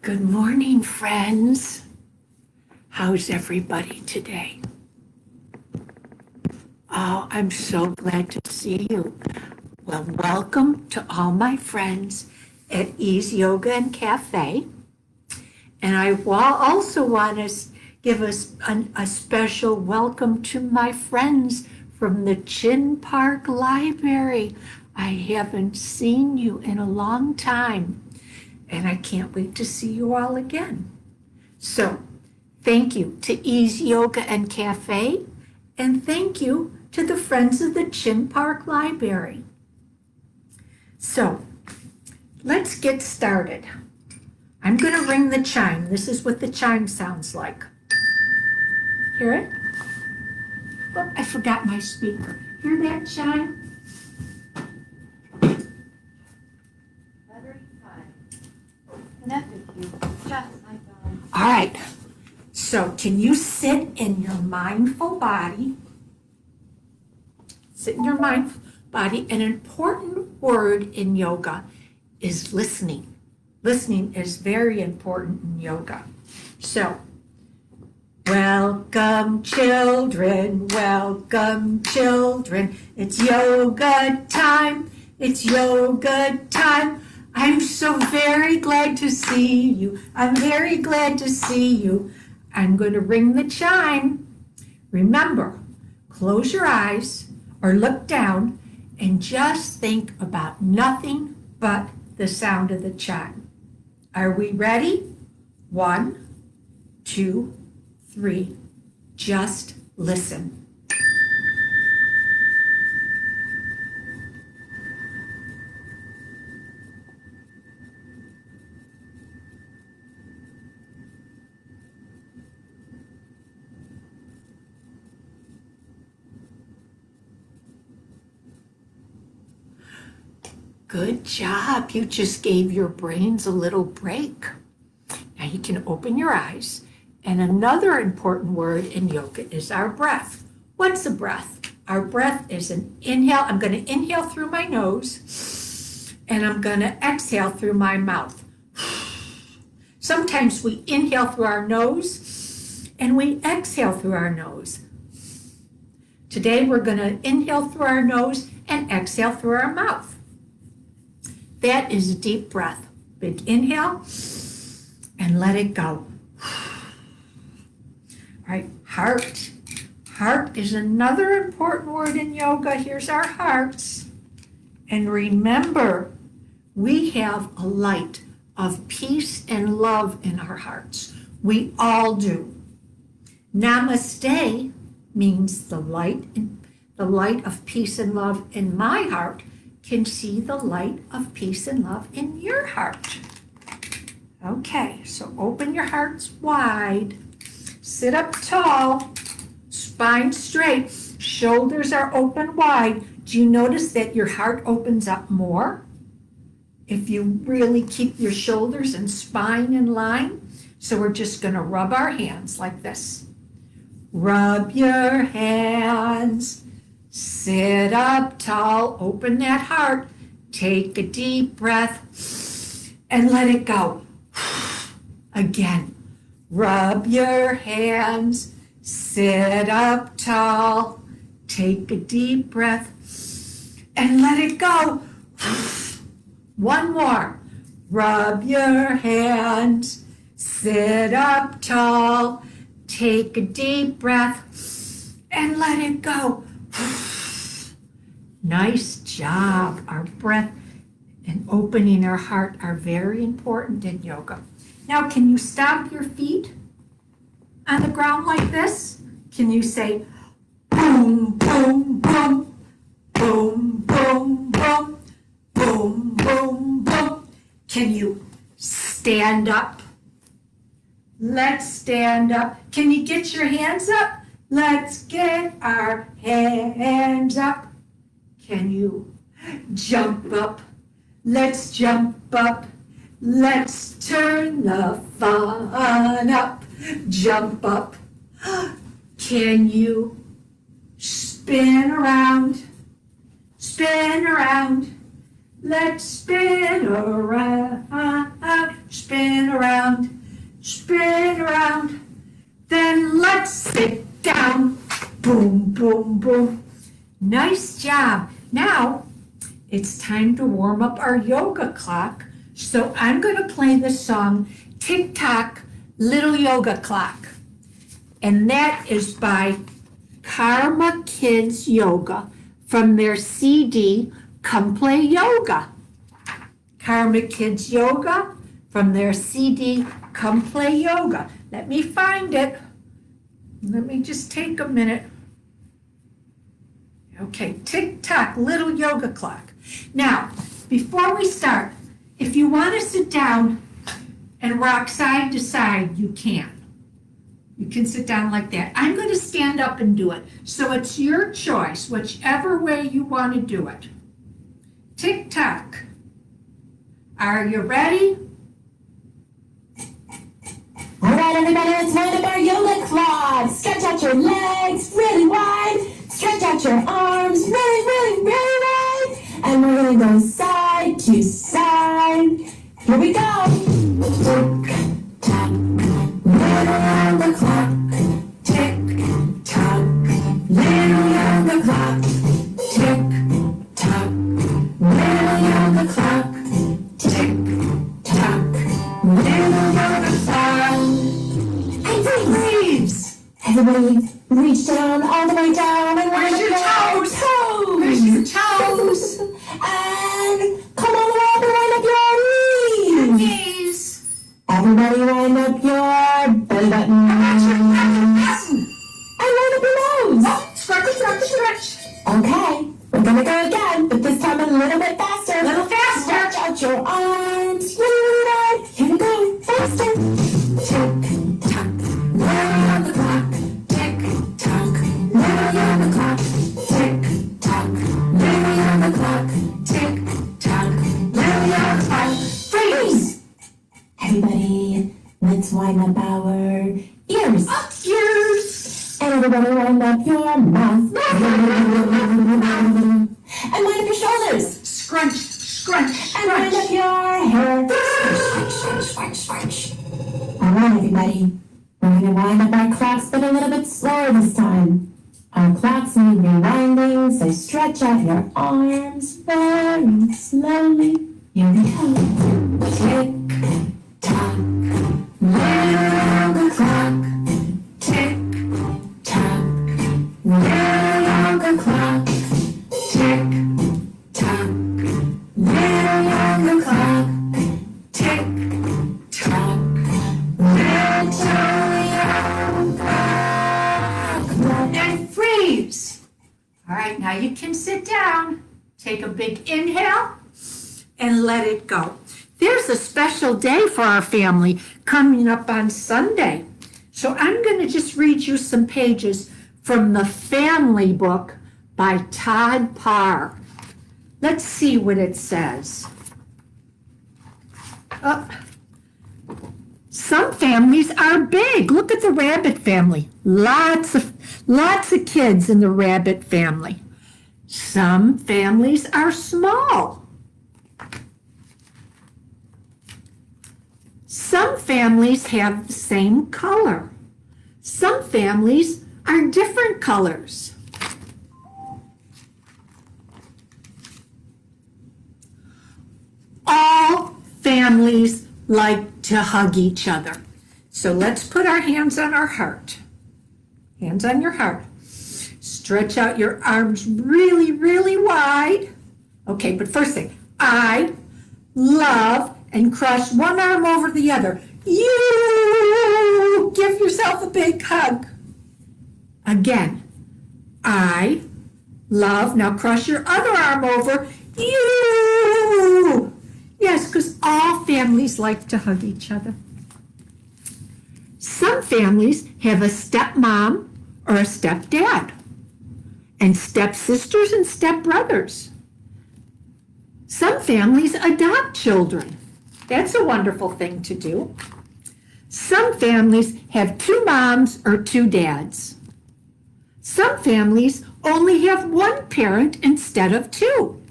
Good morning, friends. How's everybody today? Oh, I'm so glad to see you. Well, welcome to all my friends at Ease Yoga and Cafe. And I also want to give us a special welcome to my friends from the Chin Park Library. I haven't seen you in a long time, and I can't wait to see you all again. So, thank you to Ease Yoga and Cafe, and thank you to the Friends of the Chin Park Library. So, let's get started. I'm going to ring the chime. This is what the chime sounds like. Hear it? Oh, I forgot my speaker. Hear that chime? All right. So, can you sit in your mindful body? Sit in your mindful body. An important word in yoga is listening. Listening is very important in yoga. So, welcome children, it's yoga time, it's yoga time. I'm so very glad to see you, I'm very glad to see you. I'm going to ring the chime. Remember, close your eyes or look down and just think about nothing but the sound of the chime. Are we ready? 1, 2, 3. Just listen. Good job. You just gave your brains a little break. Now you can open your eyes. And another important word in yoga is our breath. What's a breath? Our breath is an inhale. I'm going to inhale through my nose, and I'm going to exhale through my mouth. Sometimes we inhale through our nose, and we exhale through our nose. Today we're going to inhale through our nose and exhale through our mouth. That is a deep breath. Big inhale, and let it go. All right, heart. Heart is another important word in yoga. Here's our hearts. And remember, we have a light of peace and love in our hearts. We all do. Namaste means the light of peace and love in my heart can see the light of peace and love in your heart. Okay, so open your hearts wide. Sit up tall, spine straight, shoulders are open wide. Do you notice that your heart opens up more if you really keep your shoulders and spine in line? So we're just going to rub our hands like this. Rub your hands. Sit up tall, open that heart, take a deep breath, and let it go. Again, rub your hands, sit up tall, take a deep breath, and let it go. One more, rub your hands, sit up tall, take a deep breath, and let it go. Nice job. Our breath and opening our heart are very important in yoga. Now, can you stomp your feet on the ground like this? Can you say boom, boom, boom, boom, boom, boom, boom, boom, boom? Can you stand up? Let's stand up. Can you get your hands up? Let's get our hands up. Can you jump up? Let's jump up. Let's turn the fun up. Jump up. Can you spin around? Spin around. Let's spin around. spin around, spin around. Then let's sit down. Boom, boom, boom. Nice job. Now it's time to warm up our yoga clock. So I'm going to play the song Tick Tock, Little Yoga Clock. And that is by Karma Kids Yoga from their CD, Come Play Yoga. Karma Kids Yoga from their CD, Come Play Yoga. Let me find it. Let me just take a minute. Okay, Tick Tock, Little Yoga Clock. Now, before we start, if you want to sit down and rock side to side, you can. You can sit down like that. I'm going to stand up and do it. So it's your choice, whichever way you want to do it. Tick tock. Are you ready? All right, everybody, let's wind up our yoga clock. Stretch out your legs really wide. Stretch out your arms really, really, really wide. And we're going to go side to side. Here we go. Tick tock, little yoga clock. Tick tock, little yoga clock. Tick tock, little yoga clock. Tick tock, little yoga clock. And freeze! Everybody reach down all the way down and Where's your toes? Where's your toes? And come all the way up and wind up your knees. Knees. Everybody wind up your belly button. And wind up your nose. Stretch, stretch, stretch. Okay, we're gonna go again, but this time a little bit faster. A little faster. Stretch out your arms really wide. Here we go, faster. Tick tock, little on the clock. Tick tock, little on the clock. Tick tock, little on the clock. Tick tock, little on the clock. Freeze! Everybody, let's wind up our ears. Up yours. And everybody wind up your mouth. And wind up your shoulders. Scrunch, scrunch, And wind up scrunch. your hair. All right, everybody. We're going to wind up our clocks, but a little bit slower this time. Our clocks need rewinding, so stretch out your arms very slowly. Here we go. Tick tock, little yoga clock. Tick tock, little yoga clock. Tick tock, little yoga clock. Tick tock, little yoga clock. And freeze. All right, now you can sit down. Take a big inhale and let it go. There's a special day for our family coming up on Sunday. So I'm going to just read you some pages from the family book by Todd Parr. Let's see what it says. Some families are big. Look at the rabbit family. Lots of kids in the rabbit family. Some families are small. Some families have the same color. Some families are different colors. All families like to hug each other. So let's put our hands on our heart. Hands on your heart. Stretch out your arms really, really wide. Okay, but first thing, I love, and cross one arm over the other. You give yourself a big hug. Again, I love, now cross your other arm over. You. Yes, because all families like to hug each other. Some families have a stepmom or a stepdad, and stepsisters and stepbrothers. Some families adopt children. That's a wonderful thing to do. Some families have 2 moms or 2 dads. Some families only have 1 parent instead of 2.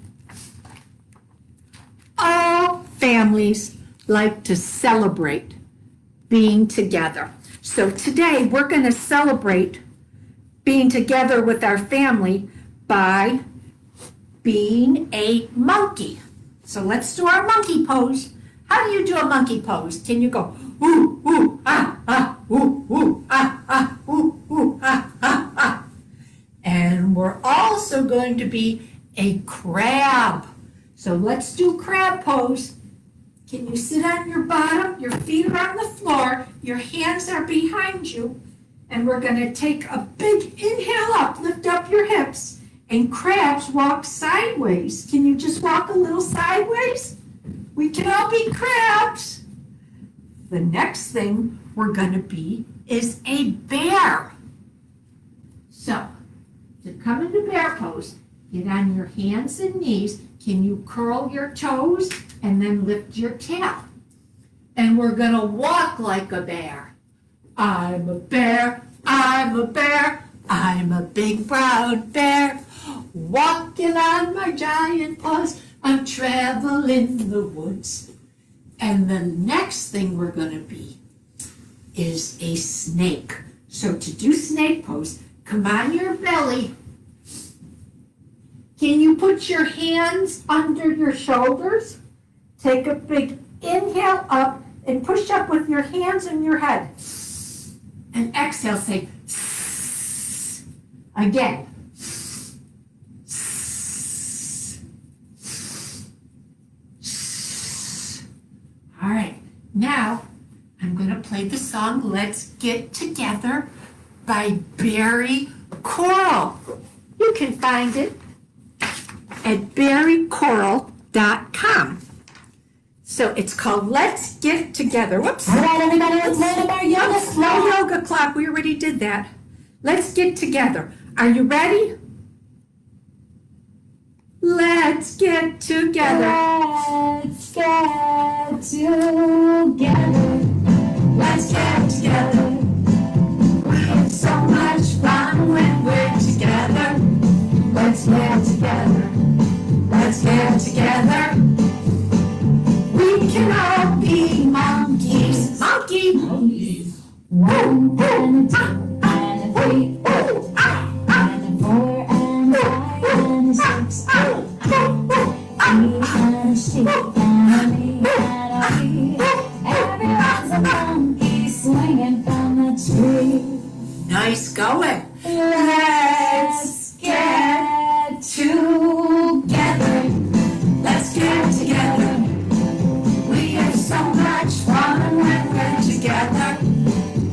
All families like to celebrate being together. So today we're going to celebrate being together with our family by being a monkey. So let's do our monkey pose. How do you do a monkey pose? Can you go ooh, ooh, ah, ah, ooh, ooh, ah, ah, ooh, ooh, ah, ah, ah. And we're also going to be a crab. So let's do crab pose. Can you sit on your bottom? Your feet are on the floor. Your hands are behind you. And we're going to take a big inhale up. Lift up your hips. And crabs walk sideways. Can you just walk a little sideways? We can all be crabs. The next thing we're going to be is a bear. So, to come into bear pose, get on your hands and knees. Can you curl your toes and then lift your tail? And we're going to walk like a bear. I'm a bear, I'm a bear, I'm a big brown bear. Walking on my giant paws, I'm traveling the woods. And the next thing we're going to be is a snake. So to do snake pose, come on your belly. Can you put your hands under your shoulders? Take a big inhale up and push up with your hands and your head. And exhale, say again. All right, now I'm going to play the song Let's Get Together by Barry Coral. You can find it at barrycoral.com. So it's called Let's Get Together. Whoops. All right, everybody, let's line up our yoga No clock. yoga clock. We already did that. Let's get together. Are you ready? Let's get together. Let's get together. Let's get together. We have so much fun when we're together. Let's get together. Let's get together. We can all be monkeys. Monkey. One and a two and a three and a four and a five and a six. Me and a sheep and a me and a we. Everyone's a monkey swinging from the tree. Nice going. Let's get Together. Let's get together. We have so much fun when we're together.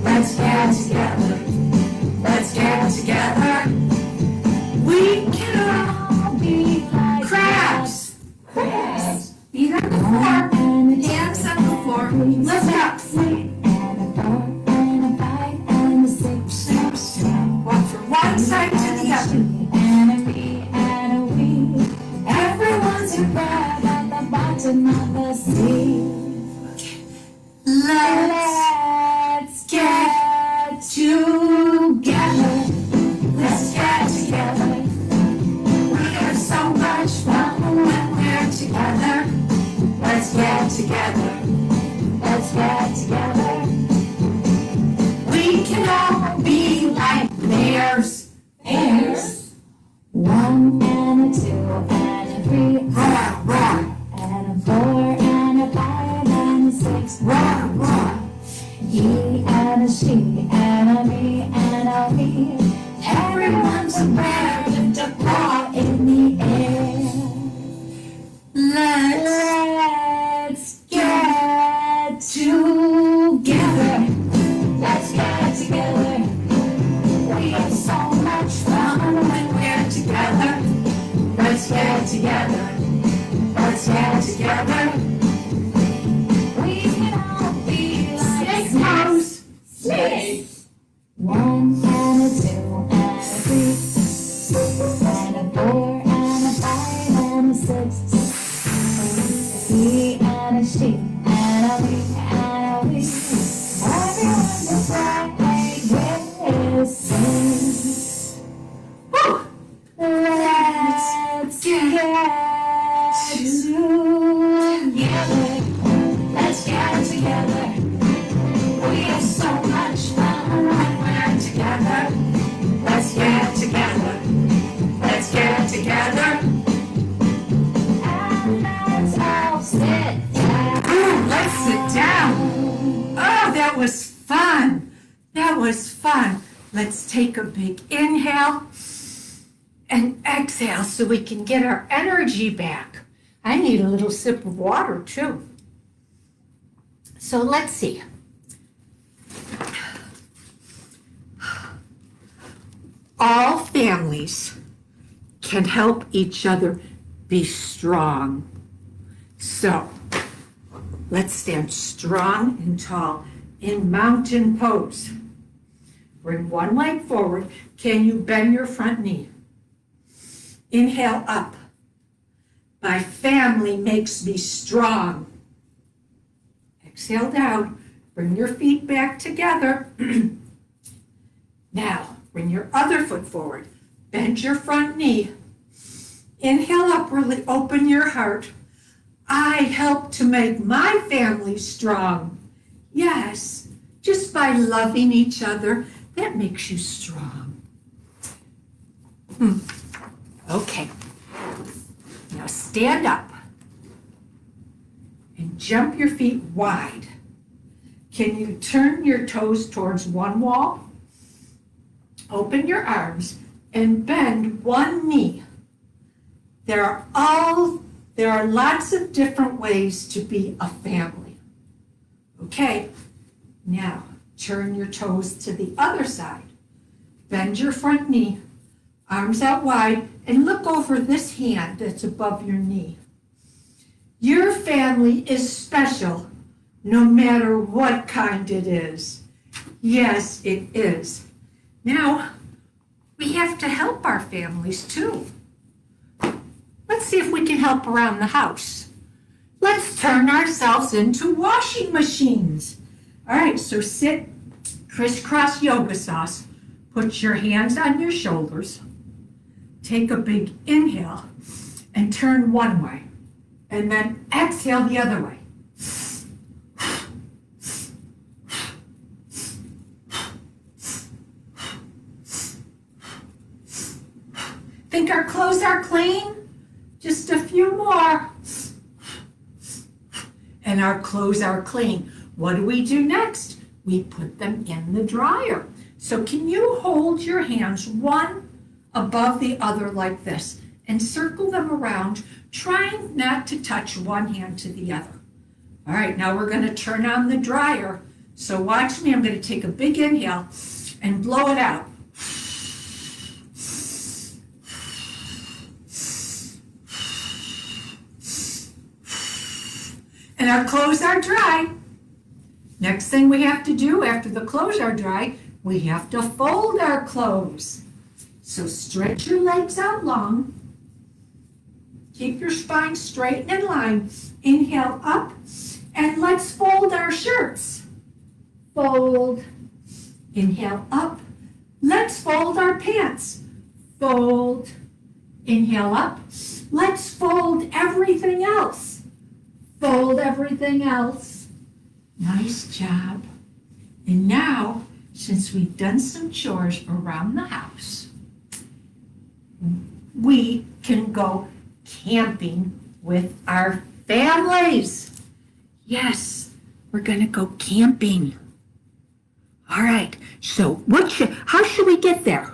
Let's get together. Let's get together. We can all be like crabs. crabs. Feet on the floor, hands on the floor. Lift up. And a four and a five and a six. Walk from one side to the other. And a me and a we. Everyone's a crab at the bottom of the sea. Let's get together. Let's get together. We have so much fun when we're together. Let's get together. Let's get together. We can all be like bears. Bears. One and a two and a three Roar, roar, and a four and a five and a six. roar, roar. He and a she and a me and a we. Everyone's a bear with a paw in the air. Let's Let's get together. Let's get together. We have so much fun when we're together. Let's get together. Let's get together. We can all be like Snake pose. snakes. One and a two and a three and a four and a five and a six. He and a she and a we and a we. Everyone's a flag with sing. Woo. Let's get together. Let's that was fun. Let's take a big inhale and exhale so we can get our energy back. I need a little sip of water too. So let's see. All families can help each other be strong. So let's stand strong and tall in mountain pose. Bring one leg forward. Can you bend your front knee? Inhale up. My family makes me strong. Exhale down. Bring your feet back together. Now, bring your other foot forward. Bend your front knee. Inhale up, really open your heart. I help to make my family strong. Yes, just by loving each other, that makes you strong. Okay, now stand up and jump your feet wide. Can you turn your toes towards one wall? Open your arms and bend one knee. There are lots of different ways to be a family. Okay, now turn your toes to the other side. Bend your front knee, arms out wide, and look over this hand that's above your knee. Your family is special, no matter what kind it is. Yes, it is. Now, we have to help our families too. Let's see if we can help around the house. Let's turn ourselves into washing machines. All right, so sit crisscross yoga sauce. Put your hands on your shoulders. Take a big inhale and turn one way. And then exhale the other way. Think our clothes are clean? Just a few more. And our clothes are clean. What do we do next? We put them in the dryer. So can you hold your hands one above the other like this and circle them around, trying not to touch one hand to the other. All right, now we're going to turn on the dryer. So watch me. I'm going to take a big inhale and blow it out. And our clothes are dry. Next thing we have to do after the clothes are dry, we have to fold our clothes. So stretch your legs out long. Keep your spine straight and in line. Inhale up, and let's fold our shirts. Fold. Inhale up. Let's fold our pants. Fold. Inhale up. Let's fold everything else. Fold everything else. Nice job. And now, since we've done some chores around the house, we can go camping with our families. Yes, we're gonna go camping. All right, so how should we get there?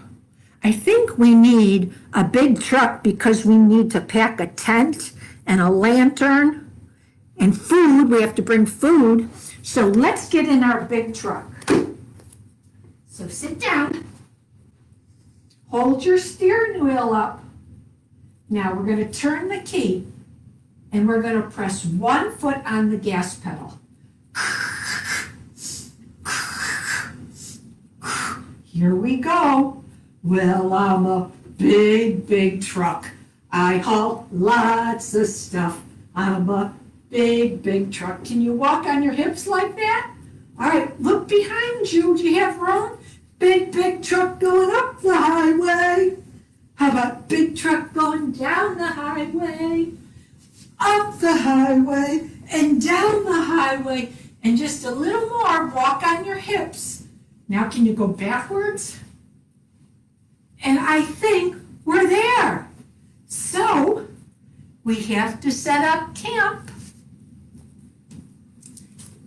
I think we need a big truck because we need to pack a tent and a lantern and food. We have to bring food. So let's get in our big truck. So sit down. Hold your steering wheel up. Now we're going to turn the key and we're going to press one foot on the gas pedal. Here we go. Well, I'm a big truck. I haul lots of stuff. I'm a big truck. Can you walk on your hips like that? All right, look behind you. Do you have room? Big truck going up the highway. How about big truck going down the highway? Up the highway and down the highway. And just a little more, walk on your hips. Now can you go backwards? And I think we're there. So we have to set up camp.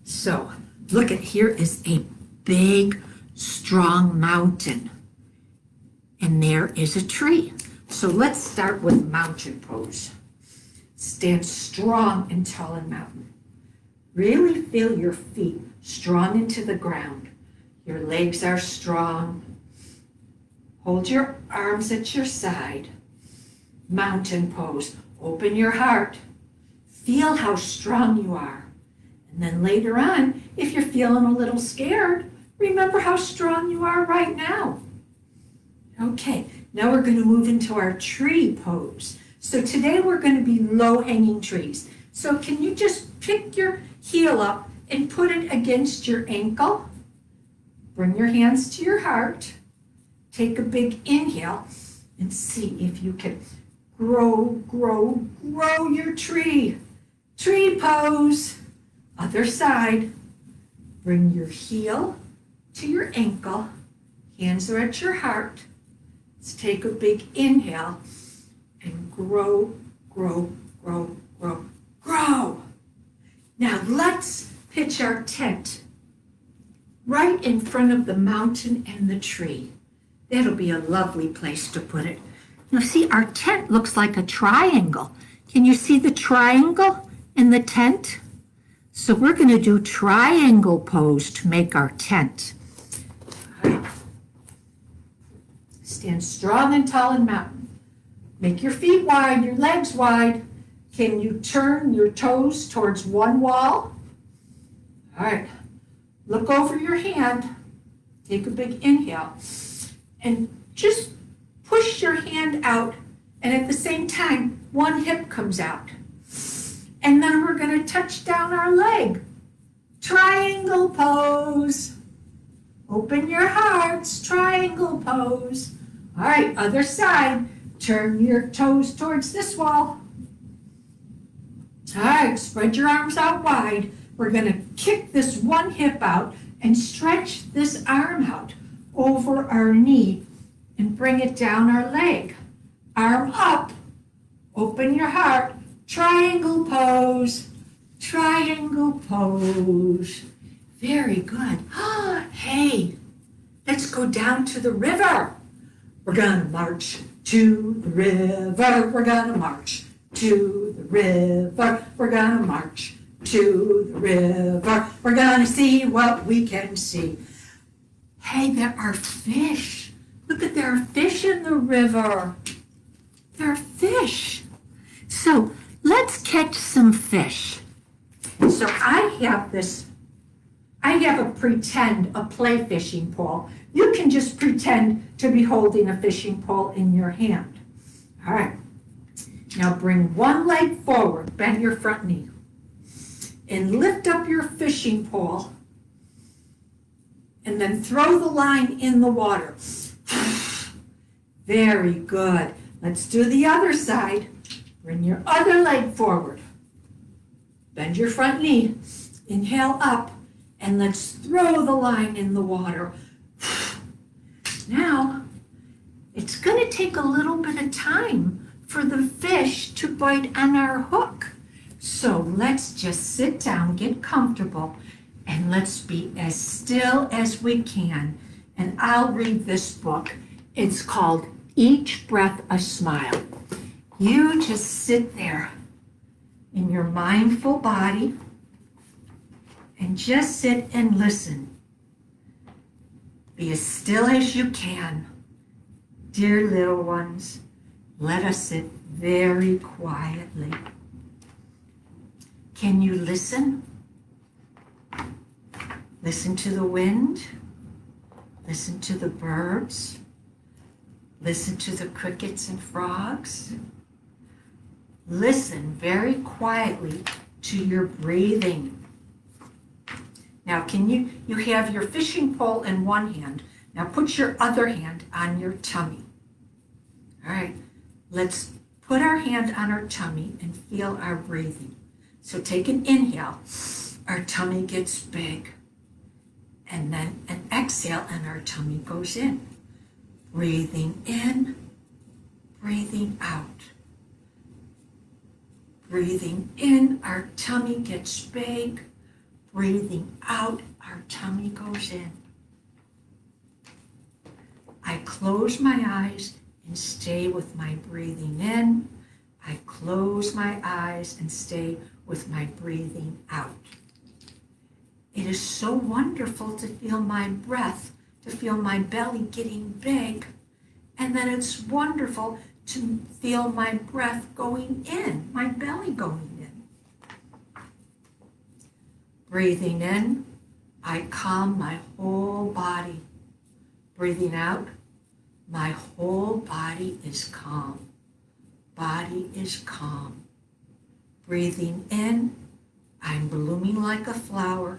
So look at, here is a big strong mountain. And there is a tree. So let's start with mountain pose. Stand strong and tall and mountain. Really feel your feet strong into the ground. Your legs are strong. Hold your arms at your side. Mountain pose. Open your heart. Feel how strong you are. And then later on, if you're feeling a little scared, remember how strong you are right now. Okay, now we're going to move into our tree pose. So today we're going to be low-hanging trees. So can you just pick your heel up and put it against your ankle? Bring your hands to your heart. Take a big inhale and see if you can grow your tree. Tree pose. Other side. Bring your heel to your ankle. Hands are at your heart. Let's take a big inhale and grow. Now let's pitch our tent right in front of the mountain and the tree. That'll be a lovely place to put it. Now see, our tent looks like a triangle. Can you see the triangle in the tent? So we're going to do triangle pose to make our tent. All right. Stand strong and tall and mountain. Make your feet wide, your legs wide. Can you turn your toes towards one wall? All right. Look over your hand. Take a big inhale. And just push your hand out. And at the same time, one hip comes out. And then we're going to touch down our leg. Triangle pose. Open your hearts. Triangle pose. All right, other side. Turn your toes towards this wall. All right, spread your arms out wide. We're going to kick this one hip out and stretch this arm out over our knee and bring it down our leg. Arm up. Open your heart. Triangle pose. Triangle pose. Very good. Hey, let's go down to the river. We're going to march to the river. We're going to march to the river. We're going to march to the river. We're going to see what we can see. Hey, there are fish. Look at, there are fish in the river. There are fish. So let's catch some fish. So I have a play fishing pole. You can just pretend to be holding a fishing pole in your hand. All right. Now bring one leg forward, bend your front knee, and lift up your fishing pole, and then throw the line in the water. Very good. Let's do the other side. Bring your other leg forward. Bend your front knee. Inhale up, and let's throw the line in the water. Now, it's going to take a little bit of time for the fish to bite on our hook. So let's just sit down, get comfortable, and let's be as still as we can. And I'll read this book. It's called Each Breath a Smile. You just sit there in your mindful body and just sit and listen. Be as still as you can. Dear little ones, let us sit very quietly. Can you listen? Listen to the wind. Listen to the birds. Listen to the crickets and frogs. Listen very quietly to your breathing. Now, you have your fishing pole in one hand. Now put your other hand on your tummy. All right, let's put our hand on our tummy and feel our breathing. So take an inhale. Our tummy gets big. And then an exhale and our tummy goes in. Breathing in, breathing out. Breathing in, our tummy gets big. Breathing out, our tummy goes in. close my eyes and stay with my breathing in. I close my eyes and stay with my breathing out. It is so wonderful to feel my breath, to feel my belly getting big. And then it's wonderful to feel my breath going in, my belly going in. Breathing in, I calm my whole body. Breathing out, my whole body is calm. Body is calm. Breathing in, I'm blooming like a flower.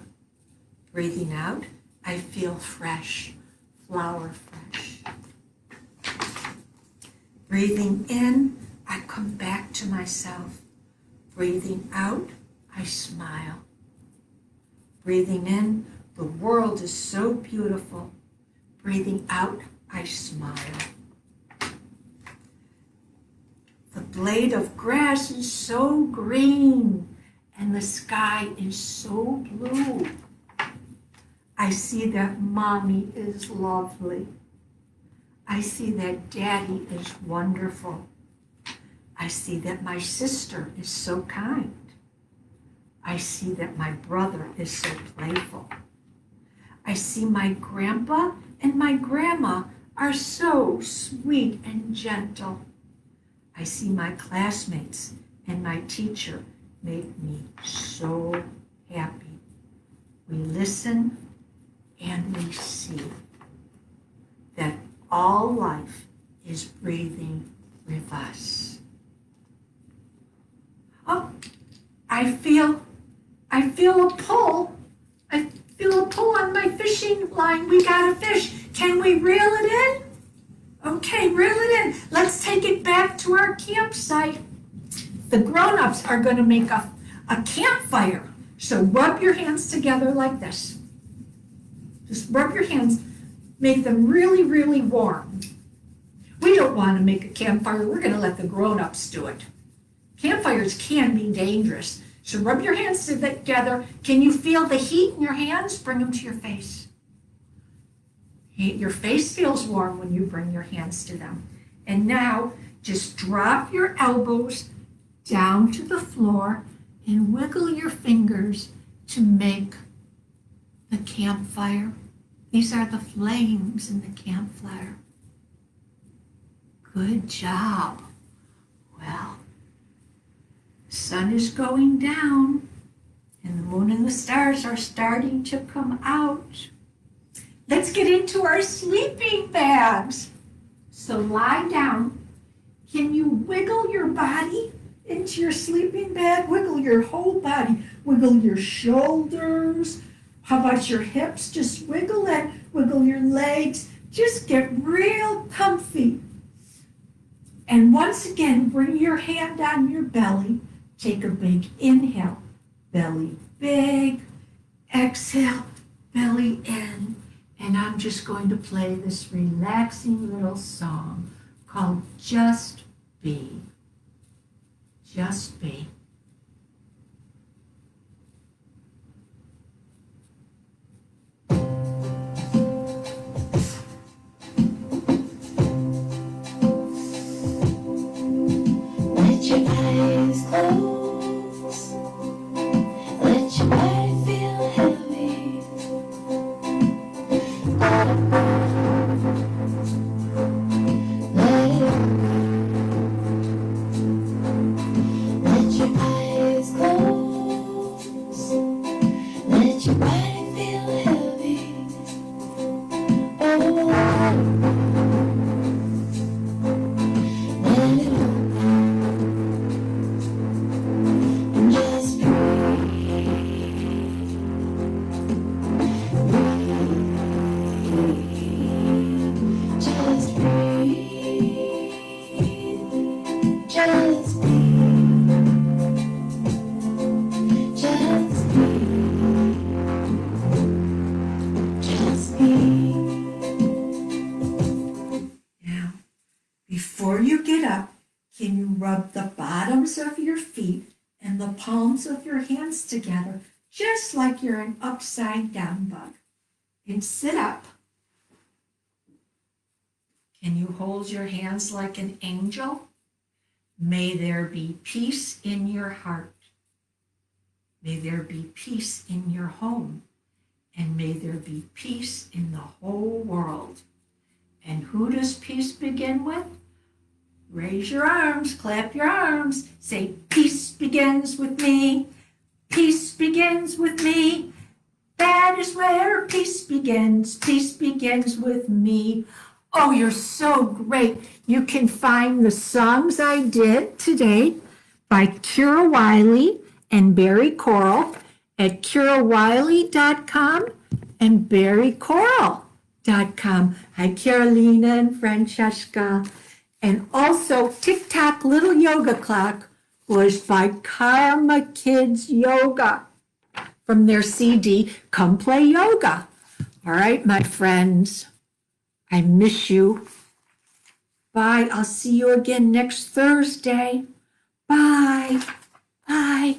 Breathing out, I feel fresh, flower fresh. Breathing in, I come back to myself. Breathing out, I smile. Breathing in, the world is so beautiful. Breathing out, I smile. The blade of grass is so green and the sky is so blue. I see that mommy is lovely. I see that daddy is wonderful. I see that my sister is so kind. I see that my brother is so playful. I see my grandpa and my grandma are so sweet and gentle. I see my classmates and my teacher make me so happy. We listen and we see that all life is breathing with us. Oh, I feel a pull. I feel a pull on my fishing line. We got a fish. Can we reel it in? Okay, reel it in. Let's take it back to our campsite. The grown-ups are going to make a campfire. So rub your hands together like this. Just rub your hands. Make them really, really warm. We don't want to make a campfire. We're going to let the grown-ups do it. Campfires can be dangerous. So rub your hands together. Can you feel the heat in your hands? Bring them to your face. Your face feels warm when you bring your hands to them. And now just drop your elbows down to the floor and wiggle your fingers to make the campfire. These are the flames in the campfire. Good job. Well, the sun is going down and the moon and the stars are starting to come out. Let's get into our sleeping bags. So lie down. Can you wiggle your body into your sleeping bag? Wiggle your whole body. Wiggle your shoulders. How about your hips? Just wiggle it. Wiggle your legs. Just get real comfy. And once again, bring your hand on your belly. Take a big inhale. Belly big. Exhale. Belly in. And I'm just going to play this relaxing little song called Just Be. Just Be. Let your eyes close. Let your body feel heavy. Let it go. Let it go. Let your eyes close. Let your body feel heavy. Oh, let it go. And just breathe. Just breathe. Just be. Just be. Just be. Now, before you get up, can you rub the bottoms of your feet and the palms of your hands together, just like you're an upside down bug? And sit up. Can you hold your hands like an angel? May there be peace in your heart. May there be peace in your home. And may there be peace in the whole world. And who does peace begin with? Raise your arms, clap your arms, say, peace begins with me. Peace begins with me. That is where peace begins. Peace begins with me. Oh, you're so great. You can find the songs I did today by Kira Wiley and Barry Coral at kirawiley.com and barrycoral.com. Hi, Carolina and Francesca. And also, Tick Tock Little Yoga Clock was by Karma Kids Yoga from their CD, Come Play Yoga. All right, my friends, I miss you. Bye. I'll see you again next Thursday. Bye. Bye.